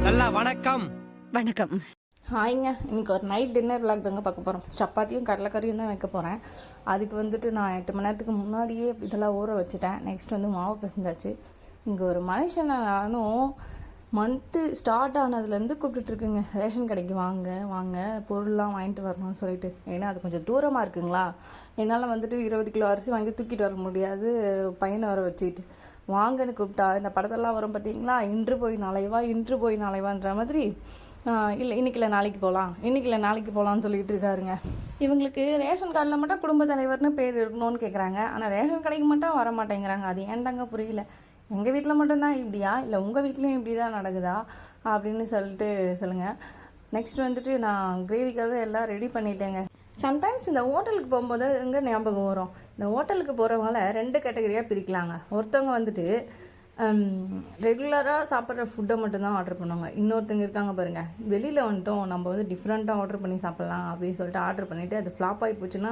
நல்லா வணக்கம். வணக்கம். ஹாய்ங்க. இன்னைக்கு ஒரு நைட் டின்னர் விளாக் தாங்க பார்க்க போகிறோம். சப்பாத்தியும் கடலைக்கறியும் தான் வைக்க போகிறேன். அதுக்கு வந்துட்டு நான் 8 மணி நேரத்துக்கு முன்னாடியே இதெல்லாம் ஊற வச்சுட்டேன். நெக்ஸ்ட் வந்து மாவு பிசைஞ்சாச்சு. இங்கே ஒரு மனுஷனை நானும் மந்த்து ஸ்டார்ட் ஆனதுலேருந்து கூப்பிட்டுட்ருக்குங்க, ரேஷன் கடைக்கு வாங்க வாங்க பொருள்லாம் வாங்கிட்டு வரணும்னு சொல்லிட்டு. ஏன்னா அது கொஞ்சம் தூரமாக இருக்குங்களா, என்னால் வந்துட்டு 20 கிலோ அரிசி வாங்கி தூக்கிட்டு வர முடியாது, பையனை வர வச்சுக்கிட்டு. வாங்கன்னு கூப்பிட்டா இந்த படத்தெல்லாம் வரும் பார்த்தீங்களா, இன்று போய் நாளைவா இன்று போய் நாளைவான்ற மாதிரி. இல்லை இன்றைக்கி இல்லை நாளைக்கு போகலாம், இன்றைக்கி இல்லை நாளைக்கு போகலான்னு சொல்லிகிட்டு இருக்காருங்க. இவங்களுக்கு ரேஷன் கார்டில் மட்டும் குடும்ப தலைவர்னு பேர் இருக்கணும்னு கேட்குறாங்க, ஆனால் ரேஷன் கடைக்கு மட்டும் வர மாட்டேங்கிறாங்க. அது ஏன்டாங்க புரியல. எங்கள் வீட்டில் மட்டும்தான் இப்படியா, இல்லை உங்கள் வீட்லேயும் இப்படி தான் நடக்குதா அப்படின்னு சொல்லிட்டு சொல்லுங்கள். நெக்ஸ்ட் வந்துட்டு நான் கிரேவிக்காக எல்லாம் ரெடி பண்ணிட்டேங்க. சம்டைம்ஸ் இந்த ஹோட்டலுக்கு போகும்போது எங்கே ஞாபகம் வரும், இந்த ஹோட்டலுக்கு போகிறவங்கள 2 கேட்டகரியாக பிரிக்கலாங்க. ஒருத்தவங்க வந்துட்டு ரெகுலராக சாப்பிட்ற ஃபுட்டை மட்டும்தான் ஆர்டர் பண்ணுவாங்க. இன்னொருத்தங்க இருக்காங்க பாருங்கள், வெளியில் வந்துட்டோம் நம்ம வந்து டிஃப்ரெண்ட்டாக ஆர்டர் பண்ணி சாப்பிட்லாம் அப்படின்னு சொல்லிட்டு ஆர்டர் பண்ணிவிட்டு அது ஃப்ளாப் ஆகி போச்சுன்னா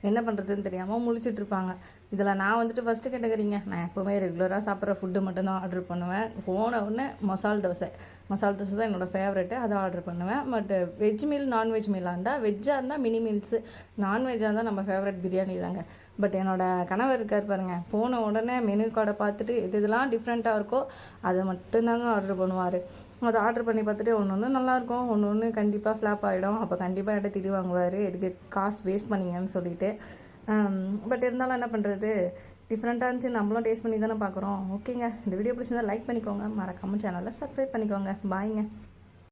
என்ன பண்ணுறதுன்னு தெரியாமல் முழிச்சிட்ருப்பாங்க. இதில் நான் வந்துட்டு ஃபஸ்ட்டு கேட்டகரிங்க. நான் எப்போவுமே ரெகுலராக சாப்பிட்ற ஃபுட்டு மட்டும்தான் ஆர்டர் பண்ணுவேன். போன உடனே மசால் தோசை தான் என்னோடய ஃபேவரெட்டு, அதை ஆர்டர் பண்ணுவேன். பட் வெஜ் மீல் நான்வெஜ் மீலாக இருந்தால், வெஜ்ஜாக இருந்தால் மினி மீல்ஸு, நான்வெஜ்ஜாக இருந்தால் நம்ம ஃபேவரெட் பிரியாணி தாங்க. பட் என்னோடய கணவர் இருக்கார் பாருங்கள், போன உடனே மெனு கார்டை பார்த்துட்டு இதெல்லாம் டிஃப்ரெண்ட்டாக இருக்கோ அதை மட்டும்தாங்க ஆர்டர் பண்ணுவார். அதை ஆர்டர் பண்ணி பார்த்துட்டு ஒன்று நல்லாயிருக்கும், ஒன்று கண்டிப்பாக ஃப்ளாப் ஆகிடும். அப்போ கண்டிப்பாக என்கிட்ட திரி வாங்குவார், எதுக்கு காசு வேஸ்ட் பண்ணிங்கன்னு சொல்லிட்டு. பட் இருந்தாலும் என்ன பண்ணுறது, டிஃப்ரெண்ட்டாக இருந்துச்சு, நம்மளும் டேஸ்ட் பண்ணி தானே பார்க்குறோம். ஓகேங்க, இந்த வீடியோ பிடிச்சிருந்தா லைக் பண்ணிக்கோங்க, மறக்காமல் சேனலில் சப்ஸ்கிரைப் பண்ணிக்கோங்க. பாய்ங்க.